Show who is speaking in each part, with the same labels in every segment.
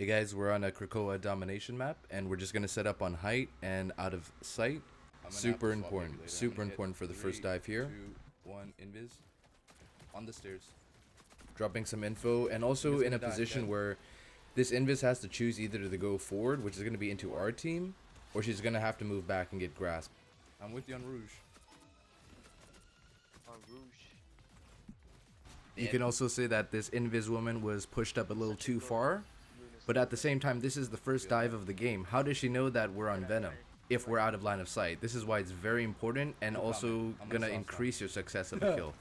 Speaker 1: Hey guys, we're on a Krakoa domination map, and we're just gonna set up on height and out of sight. Super important, super important for the first dive here. 2, 1, invis on the stairs. Dropping some info, and also in a position where this invis has to choose either to go forward, which is gonna be into our team, or she's gonna have to move back and get grasped. I'm with you on Rouge.
Speaker 2: On Rouge.
Speaker 1: You can also say that this invis woman was pushed up a little too far. But at the same time, this is the first dive of the game. How does she know that we're on Venom if we're out of line of sight? This is why it's very important and also gonna increase your success of a kill.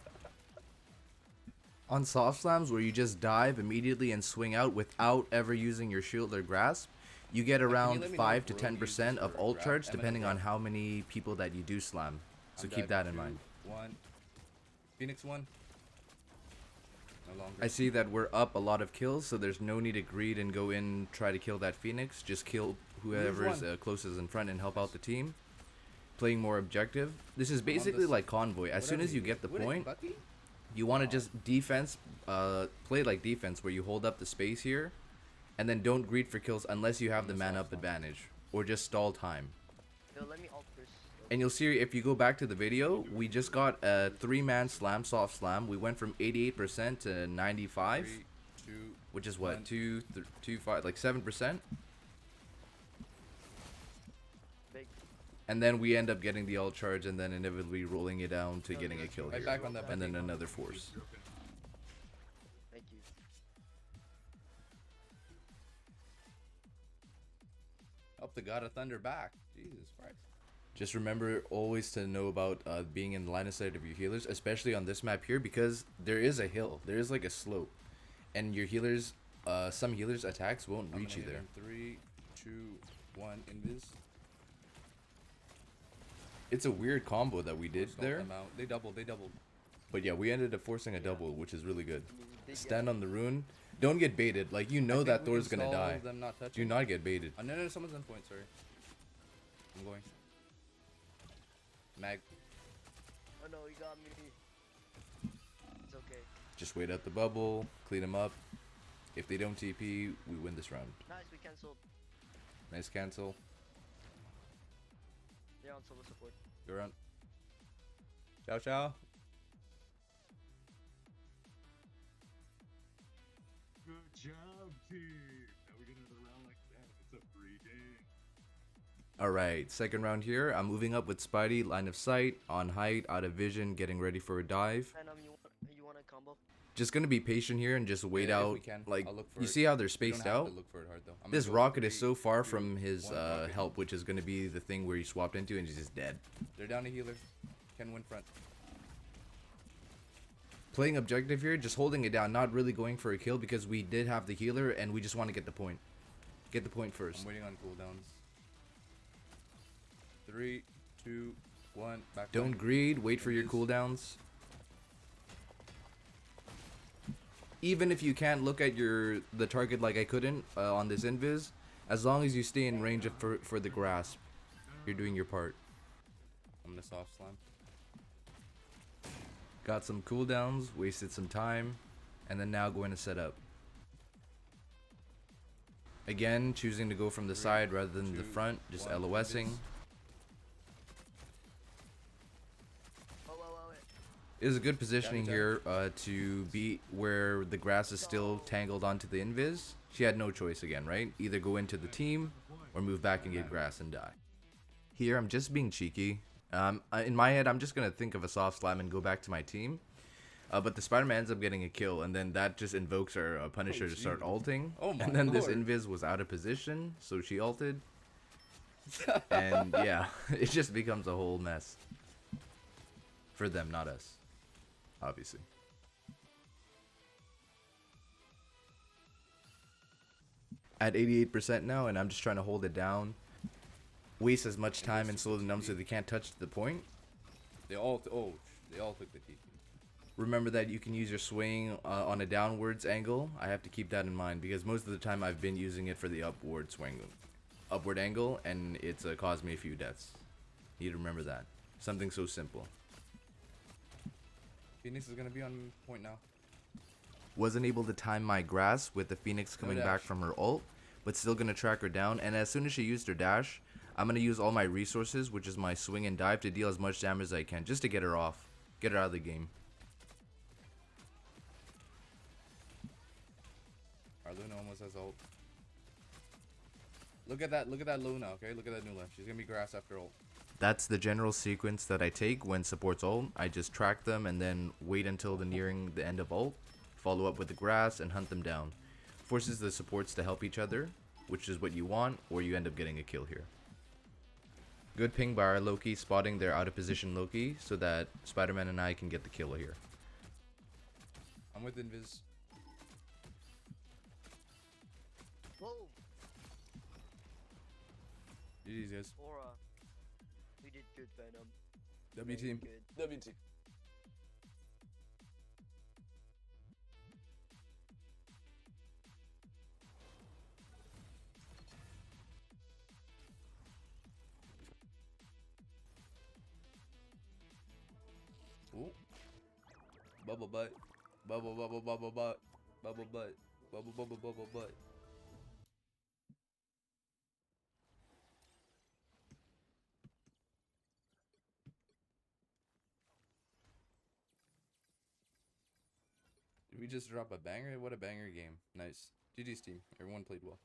Speaker 1: On soft slams where you just dive immediately and swing out without ever using your shield or grasp, you get around 5 to 10% of ult charge depending on how many people that you do slam. So keep that in mind. Phoenix 1. I see that we're up a lot of kills, so there's no need to greed and go in try to kill that Phoenix. Just kill whoever's closest in front and help out the team. Playing more objective. This is basically like Convoy. As soon as you get the point, you want to just play like defense where you hold up the space here, and then don't greed for kills unless you have the man up advantage, or just stall time.
Speaker 2: Yo, let me ult first.
Speaker 1: And you'll see if you go back to the video, we just got a 3-man slam, soft slam. We went from 88% to 95, which is what, 5, like 7%.
Speaker 2: Big.
Speaker 1: And then we end up getting the ult charge and then inevitably rolling it down to getting a kill here. And then another force.
Speaker 2: Thank you.
Speaker 1: Up the God of Thunder back. Jesus Christ. Just remember always to know about being in the line of sight of your healers, especially on this map here, because there is a hill. There is like a slope. And your healers, some healers' attacks won't reach you there. 3, 2, 1, invis. It's a weird combo that we did there. They doubled. But yeah, we ended up forcing a double, which is really good. Stand on the rune. Don't get baited. Like, you know that Thor's gonna die. Do not get baited. Oh, no, someone's on point, sorry. I'm going. Mag.
Speaker 2: Oh no, he got me. It's okay.
Speaker 1: Just wait at the bubble, clean them up. If they don't TP, we win this round.
Speaker 2: Nice, we cancelled.
Speaker 1: Nice cancel.
Speaker 2: They're on solo support.
Speaker 1: Go around. Ciao, ciao.
Speaker 3: Good job, team. Now we get another round like that. It's a free game.
Speaker 1: Alright, second round here. I'm moving up with Spidey, line of sight, on height, out of vision, getting ready for a dive.
Speaker 2: Venom, you want a combo?
Speaker 1: Just gonna be patient here and just wait out. Like, you see how they're spaced out? This rocket is so far from his help, which is gonna be the thing where he swapped into and he's just dead. They're down a healer. Can win front. Playing objective here, just holding it down, not really going for a kill because we did have the healer and we just want to get the point. Get the point first. I'm waiting on cooldowns. 3, 2, 1. Back. Don't greed. Wait for your cooldowns. Even if you can't look at the target like I couldn't on this invis, as long as you stay in range of for the grasp, you're doing your part. I'm gonna soft slam. Got some cooldowns, wasted some time, and then now going to set up. Again, choosing to go from the side rather than the front, just LOSing. It is a good positioning here to be where the grass is still tangled onto the invis. She had no choice again, right? Either go into the team or move back and get grass and die. Here, I'm just being cheeky. In my head, I'm just going to think of a soft slam and go back to my team. But the Spider-Man ends up getting a kill, and then that just invokes our Punisher to start ulting. And then this invis was out of position, so she ulted. And yeah, it just becomes a whole mess. For them, not us. Obviously. At 88% now, and I'm just trying to hold it down. Waste as much time and slow them down so they can't touch the point. They all took the TP. Remember that you can use your swing on a downwards angle. I have to keep that in mind because most of the time I've been using it for the upward angle, and it's caused me a few deaths. You need to remember that. Something so simple. Phoenix is gonna be on point now. Wasn't able to time my grass with the Phoenix coming back from her ult, but still gonna track her down. And as soon as she used her dash, I'm gonna use all my resources, which is my swing and dive, to deal as much damage as I can, just to get her off, get her out of the game. Our Luna almost has ult. Look at that Luna, okay? Look at that Luna. She's gonna be grass after ult. That's the general sequence that I take when supports ult. I just track them and then wait until nearing the end of ult, follow up with the grass and hunt them down. Forces the supports to help each other, which is what you want, or you end up getting a kill here. Good ping by our Loki, spotting their out of position Loki so that Spider-Man and I can get the kill here. I'm with Invis.
Speaker 2: Whoa.
Speaker 1: GG's guys.
Speaker 2: Aura. We did good, Venom.
Speaker 1: W
Speaker 2: Very
Speaker 1: team.
Speaker 2: good.
Speaker 1: W team. Ooh. Bubble butt. Bubble bubble bubble butt. Bubble butt. Bubble bubble bubble butt. Did we just drop a banger? What a banger game. Nice. GG's team. Everyone played well.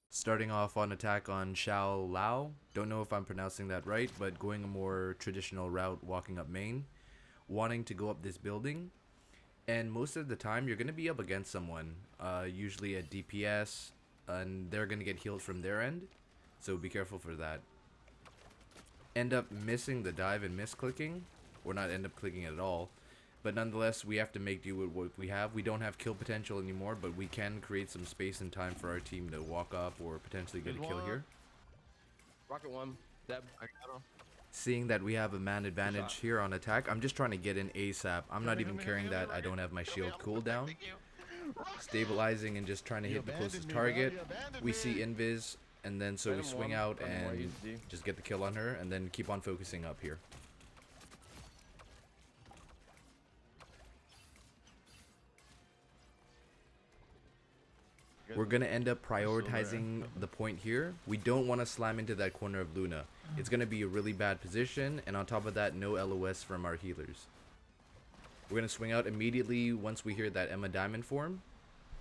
Speaker 1: Starting off on attack on Xiao Lao. Don't know if I'm pronouncing that right, but going a more traditional route, walking up main. Wanting to go up this building. And most of the time, you're going to be up against someone. Usually a DPS. And they're going to get healed from their end. So be careful for that. End up missing the dive and misclicking. Or not end up clicking it at all. But nonetheless, we have to make do with what we have. We don't have kill potential anymore, but we can create some space and time for our team to walk up or potentially get a kill here.
Speaker 4: Rocket one. Deb. I got him.
Speaker 1: Seeing that we have a man advantage here on attack, I'm just trying to get in ASAP. I'm not even caring that I don't have my shield cooldown. Stabilizing and just trying to hit the closest target. We see Invis, and then so we swing out and just get the kill on her, and then keep on focusing up here. We're going to end up prioritizing the point here. We don't want to slam into that corner of Luna. It's going to be a really bad position, and on top of that, no LOS from our healers. We're going to swing out immediately once we hear that Emma Diamond form.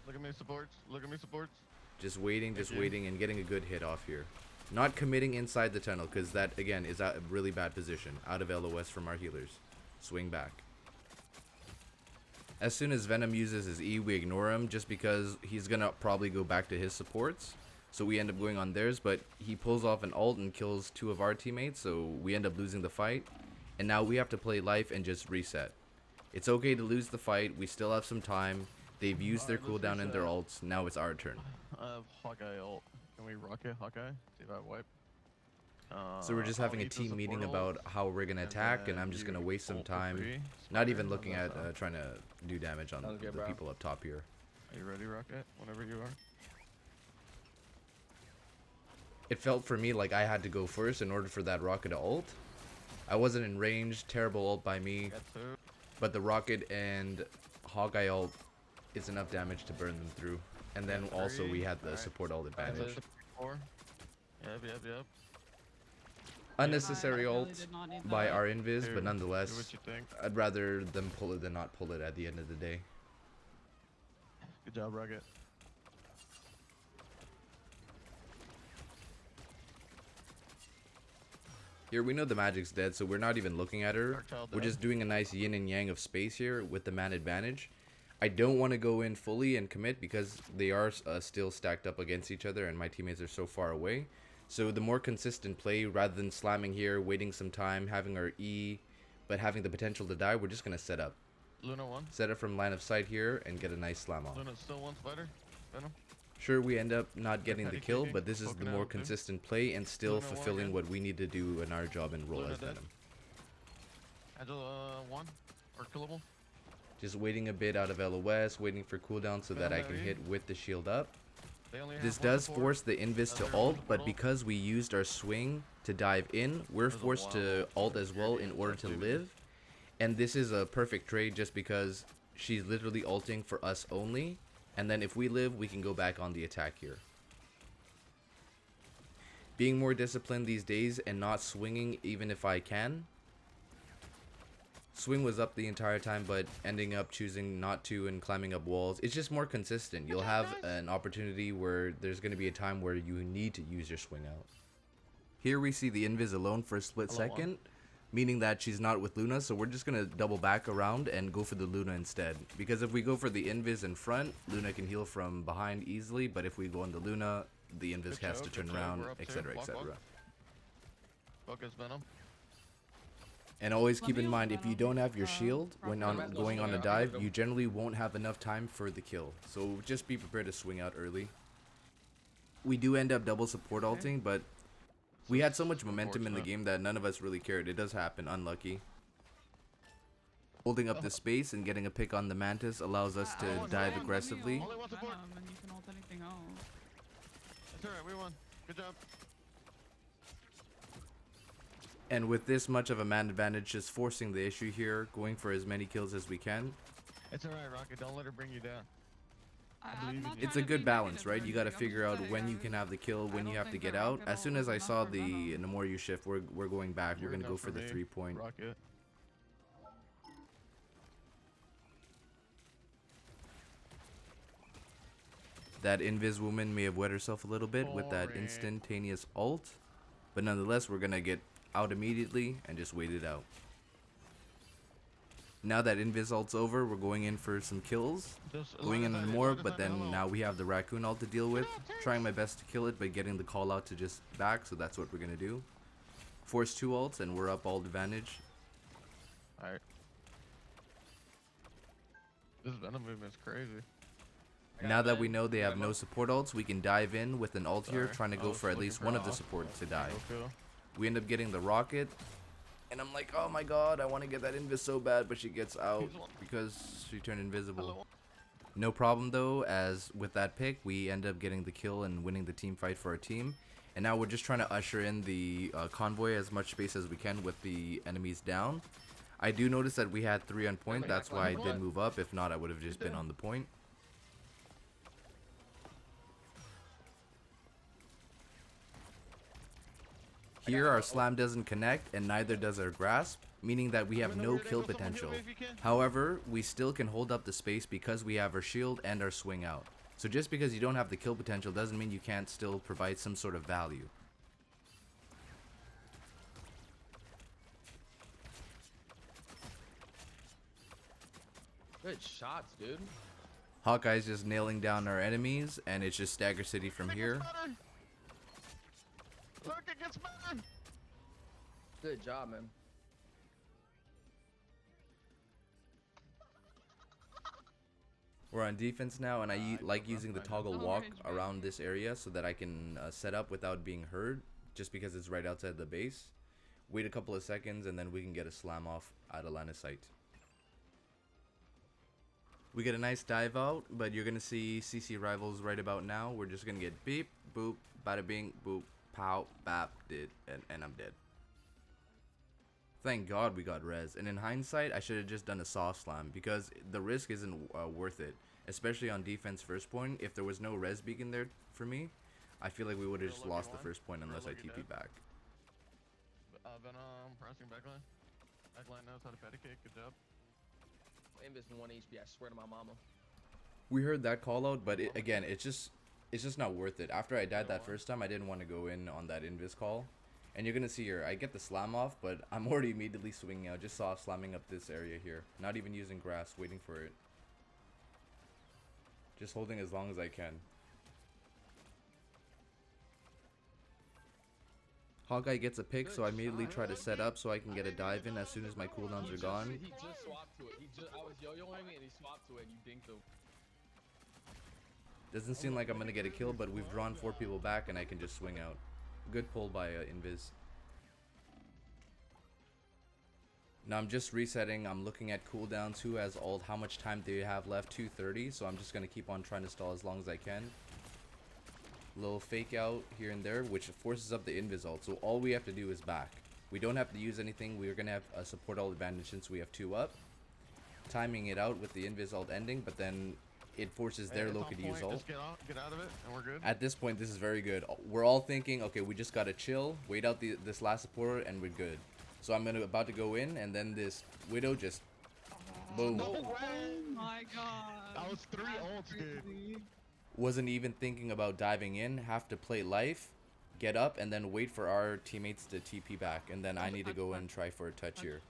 Speaker 5: Look at me supports. Look at me supports.
Speaker 1: Just waiting, and getting a good hit off here. Not committing inside the tunnel, because that, again, is a really bad position. Out of LOS from our healers. Swing back. As soon as Venom uses his E, we ignore him just because he's gonna probably go back to his supports. So we end up going on theirs, but he pulls off an ult and kills 2 of our teammates, so we end up losing the fight. And now we have to play life and just reset. It's okay to lose the fight, we still have some time. They've used their cooldown and their ults, now it's our turn.
Speaker 5: I have Hawkeye ult. Can we rock it, Hawkeye? See if I wipe.
Speaker 1: So we're just having a team meeting about how we're gonna attack, and I'm just gonna waste some time, not even looking at trying to do damage on the people up top here.
Speaker 5: Are you ready, Rocket? Whenever you are.
Speaker 1: It felt for me like I had to go first in order for that rocket to ult. I wasn't in range, terrible ult by me, but the rocket and Hawkeye ult is enough damage to burn them through. And then also we had the support ult advantage.
Speaker 5: Yep.
Speaker 1: Unnecessary ult by our invis, but
Speaker 5: Do
Speaker 1: nonetheless,
Speaker 5: what you think.
Speaker 1: I'd rather them pull it than not pull it at the end of the day.
Speaker 5: Good job, Rocket.
Speaker 1: Here we know the magic's dead, so we're not even looking at her. We're just doing a nice yin and yang of space here with the man advantage. I don't want to go in fully and commit because they are still stacked up against each other and my teammates are so far away. So the more consistent play, rather than slamming here, waiting some time, having our E, but having the potential to die, we're just going to set up.
Speaker 5: Luna 1.
Speaker 1: Set up from line of sight here and get a nice slam off.
Speaker 5: Luna still 1 spider. Venom.
Speaker 1: Sure, we end up not getting the kill, but this is the
Speaker 5: Poking
Speaker 1: more
Speaker 5: out, dude.
Speaker 1: consistent play and still
Speaker 5: Luna
Speaker 1: fulfilling
Speaker 5: one
Speaker 1: what we need to do in our job and role
Speaker 5: Luna
Speaker 1: as
Speaker 5: dead.
Speaker 1: Venom.
Speaker 5: Angela 1. Or killable.
Speaker 1: Just waiting a bit out of LOS, waiting for cooldown so that I can
Speaker 5: Venom,
Speaker 1: hit with the shield up.
Speaker 5: They only have
Speaker 1: This
Speaker 5: 1
Speaker 1: does
Speaker 5: support.
Speaker 1: force the invis to
Speaker 5: Other
Speaker 1: ult, but
Speaker 5: ult.
Speaker 1: because we used our swing to dive in, we're
Speaker 5: There's a
Speaker 1: forced to
Speaker 5: wild
Speaker 1: ult as well in order to live. And this is a perfect trade just because she's literally ulting for us only. And then if we live, we can go back on the attack here. Being more disciplined these days and not swinging even if I can. Swing was up the entire time, but ending up choosing not to and climbing up walls. It's just more consistent. You'll have an opportunity where there's going to be a time where you need to use your swing out. Here we see the invis alone for a split second, meaning that she's not with Luna, so we're just going to double back around and go for the Luna instead. Because if we go for the invis in front, Luna can heal from behind easily, but if we go on the Luna, the invis has to turn around, etc, etc.
Speaker 5: Focus Venom.
Speaker 1: And always keep in mind, if you don't have your shield when going on a dive, you generally won't have enough time for the kill. So just be prepared to swing out early. We do end up double support ulting, but we had so much momentum in the game that none of us really cared. It does happen, unlucky. Holding up the space and getting a pick on the Mantis allows us to dive aggressively.
Speaker 5: Only one support.
Speaker 6: And you can ult anything else.
Speaker 5: That's alright, we won. Good job.
Speaker 1: And with this much of a man advantage, just forcing the issue here, going for as many kills as we can.
Speaker 5: It's alright, Rocket. Don't let her bring you down.
Speaker 1: It's a good balance, right? You got to figure out when you can have the kill, when you have to get out. As soon as I saw the Namoryu shift, we're going back. We're going to go for the 3-point.
Speaker 5: Rocket.
Speaker 1: That invis woman may have wet herself a little bit with that instantaneous ult, but nonetheless, we're going to get out immediately and just wait it out. Now that invis ult's over, we're going in for some kills, going in more, but then now we have the raccoon ult to deal with. Trying my best to kill it, but getting the call out to just back, so that's what we're going to do. Force 2 ults and we're up all advantage.
Speaker 5: Alright. This Venom movement's crazy.
Speaker 1: Now that we know they have no support ults, we can dive in with an ult here, trying to go for at least one of the supports to die. We end up getting the rocket, and I'm like, oh my god, I want to get that invis so bad, but she gets out because she turned invisible. No problem though, as with that pick, we end up getting the kill and winning the team fight for our team. And now we're just trying to usher in the convoy as much space as we can with the enemies down. I do notice that we had 3 on point, that's why I did move up. If not, I would have just been on the point. Here our slam doesn't connect and neither does our grasp, meaning that we have no kill potential. However, we still can hold up the space because we have our shield and our swing out. So just because you don't have the kill potential doesn't mean you can't still provide some sort of value.
Speaker 4: Good shots, dude.
Speaker 1: Hawkeye's just nailing down our enemies and it's just Stagger City from here.
Speaker 5: Look, it gets better.
Speaker 4: Good job, man.
Speaker 1: We're on defense now, and I like using the toggle walk around this area so that I can set up without being heard, just because it's right outside the base. Wait a couple of seconds, and then we can get a slam off out of line of sight. We get a nice dive out, but you're going to see CC rivals right about now. We're just going to get beep, boop, bada bing, boop, pow, bap, did, and I'm dead. Thank God we got res, and in hindsight I should have just done a soft slam because the risk isn't worth it, especially on defense first point. If there was no res beacon there for me, I feel like we would have just lost the first point unless I TP back.
Speaker 5: Venom pressing backline. Backline knows how to pedicate. Good job.
Speaker 4: Invis 1 HP, I swear to my mama.
Speaker 1: We heard that call out, but again, it's just not worth it. After I died that first time, I didn't want to go in on that invis call. And you're gonna see here, I get the slam off, but I'm already immediately swinging out. Just saw slamming up this area here. Not even using grass, waiting for it. Just holding as long as I can. Hawkeye gets a pick, so I immediately try to set up so I can get a dive in as soon as my cooldowns are gone.
Speaker 4: He just swapped to it. I was yo-yoing it and he swapped to it and you dinked him.
Speaker 1: Doesn't seem like I'm gonna get a kill, but we've drawn 4 people back and I can just swing out. Good pull by Invis. Now I'm just resetting. I'm looking at cooldowns. Who has ult? How much time do you have left? 230. So I'm just going to keep on trying to stall as long as I can. Little fake out here and there, which forces up the Invis ult. So all we have to do is back. We don't have to use anything. We're going to have a support ult advantage since we have 2 up. Timing it out with the Invis ult ending, but then it forces
Speaker 5: Hey,
Speaker 1: their
Speaker 5: it's on
Speaker 1: Loki to use
Speaker 5: point.
Speaker 1: ult.
Speaker 5: Just get out of it, and we're good.
Speaker 1: At this point, this is very good. We're all thinking, okay, we just gotta chill, wait out this last supporter, and we're good. So I'm about to go in, and then this Widow just boom.
Speaker 5: No
Speaker 6: Oh
Speaker 5: way!
Speaker 6: my god.
Speaker 5: That was 3
Speaker 6: That's
Speaker 5: ults, dude.
Speaker 6: crazy.
Speaker 1: Wasn't even thinking about diving in. Have to play life, get up, and then wait for our teammates to TP back, and then I need to go and try for a touch here.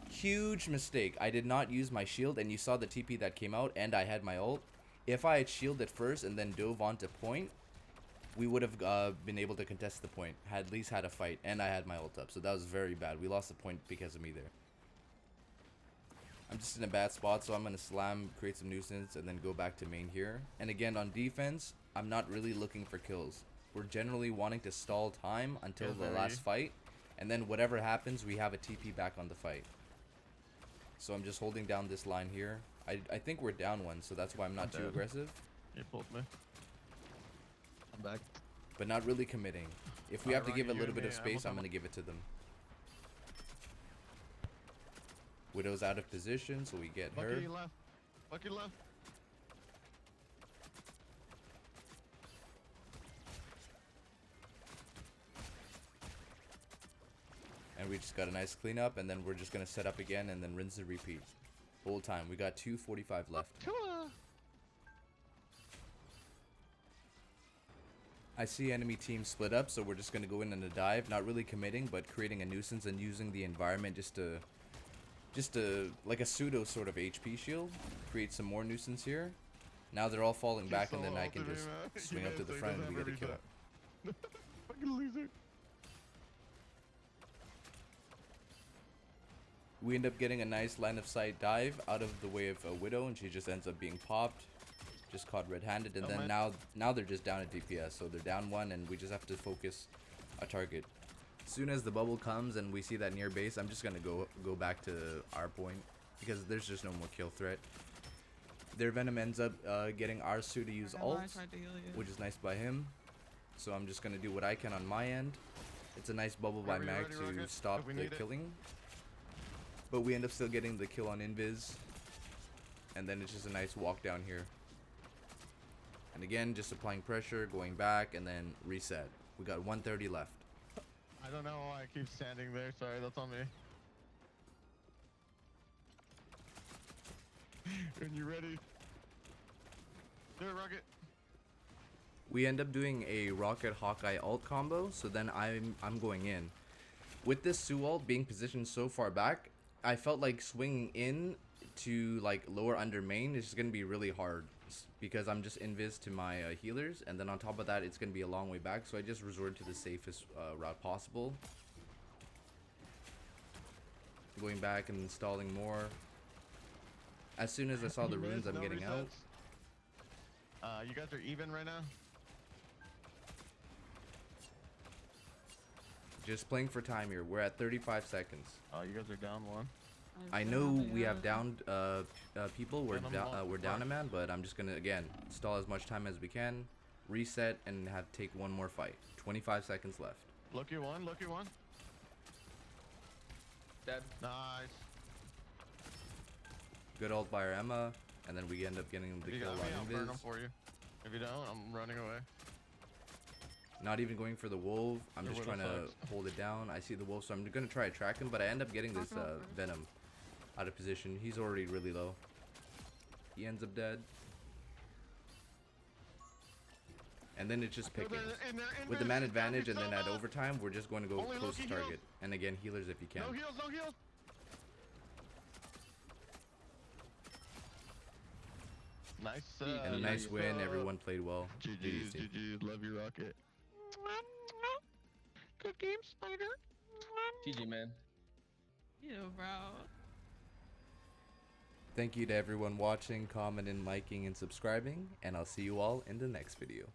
Speaker 1: Huge mistake. I did not use my shield, and you saw the TP that came out, and I had my ult. If I had shielded first and then dove onto point, we would have been able to contest the point. At least had a fight, and I had my ult up. So that was very bad. We lost the point because of me there. I'm just in a bad spot, so I'm going to slam, create some nuisance, and then go back to main here. And again, on defense, I'm not really looking for kills. We're generally wanting to stall time until the last fight. And then whatever happens, we have a TP back on the fight. So I'm just holding down this line here. I think we're down one, so that's why I'm not too aggressive.
Speaker 5: You pulled me. I'm back.
Speaker 1: But not really committing. If we have to give a little bit of space, I'm going to give it to them. Widow's out of position, so we get her.
Speaker 5: Bucky left. Bucky left.
Speaker 1: And we just got a nice cleanup, and then we're just going to set up again and then rinse and repeat. Whole time. We got 2:45 left. I see enemy team split up, so we're just going to go in a dive. Not really committing, but creating a nuisance and using the environment just to like a pseudo sort of HP shield. Create some more nuisance here. Now they're all falling back, and then I can just swing up to the front and we get a kill.
Speaker 5: Fucking loser.
Speaker 1: We end up getting a nice line of sight dive out of the way of a Widow, and she just ends up being popped. Just caught red-handed, and then now they're just down at DPS, so they're down one, and we just have to focus a target. As soon as the bubble comes and we see that near base, I'm just gonna go back to our point because there's just no more kill threat. Their Venom ends up getting our Su to use ults, which is nice by him. So I'm just gonna do what I can on my end. It's a nice bubble by Mag to stop the killing. But we end up still getting the kill on Invis. And then it's just a nice walk down here. And again, just applying pressure, going back, and then reset. We got 130 left.
Speaker 5: I don't know why I keep standing there. Sorry, that's on me. When you ready? Do it, Rocket.
Speaker 1: We end up doing a Rocket Hawkeye ult combo, so then I'm going in. With this Su ult being positioned so far back, I felt like swinging in to like lower under main is just gonna be really hard because I'm just invis to my healers, and then on top of that it's gonna be a long way back, so I just resorted to the safest route possible, going back and installing more. As soon as I saw the runes, I'm getting out.
Speaker 5: You guys are even right now.
Speaker 1: Just playing for time here. We're at 35 seconds.
Speaker 5: Oh, you guys are down one.
Speaker 1: I know we have downed people. We're down a man, but I'm just gonna again stall as much time as we can, reset, and take one more fight. 25 seconds left.
Speaker 5: Lucky one.
Speaker 4: Dead.
Speaker 5: Nice.
Speaker 1: Good ult by our Emma, and then we end up getting the
Speaker 5: If you
Speaker 1: kill
Speaker 5: got me, I'll
Speaker 1: on
Speaker 5: burn them
Speaker 1: Invis.
Speaker 5: for you. If you don't, I'm running away.
Speaker 1: Not even going for the wolf. I'm
Speaker 5: They're
Speaker 1: just
Speaker 5: with
Speaker 1: trying to
Speaker 5: us.
Speaker 1: hold it down. I see the wolf, so I'm gonna try to track him, but I end up getting this Venom out of position. He's already really low. He ends up dead. And then it's just picking. With the man advantage, and then at overtime, we're just going to go close to target. And again, healers if you can.
Speaker 5: No heals, no heals. Nice.
Speaker 1: And a nice win. Everyone played well.
Speaker 5: GG's, GG's. Love you, Rocket. Good game, Spider.
Speaker 4: GG, man.
Speaker 6: You know, bro.
Speaker 1: Thank you to everyone watching, commenting, liking, and subscribing. And I'll see you all in the next video.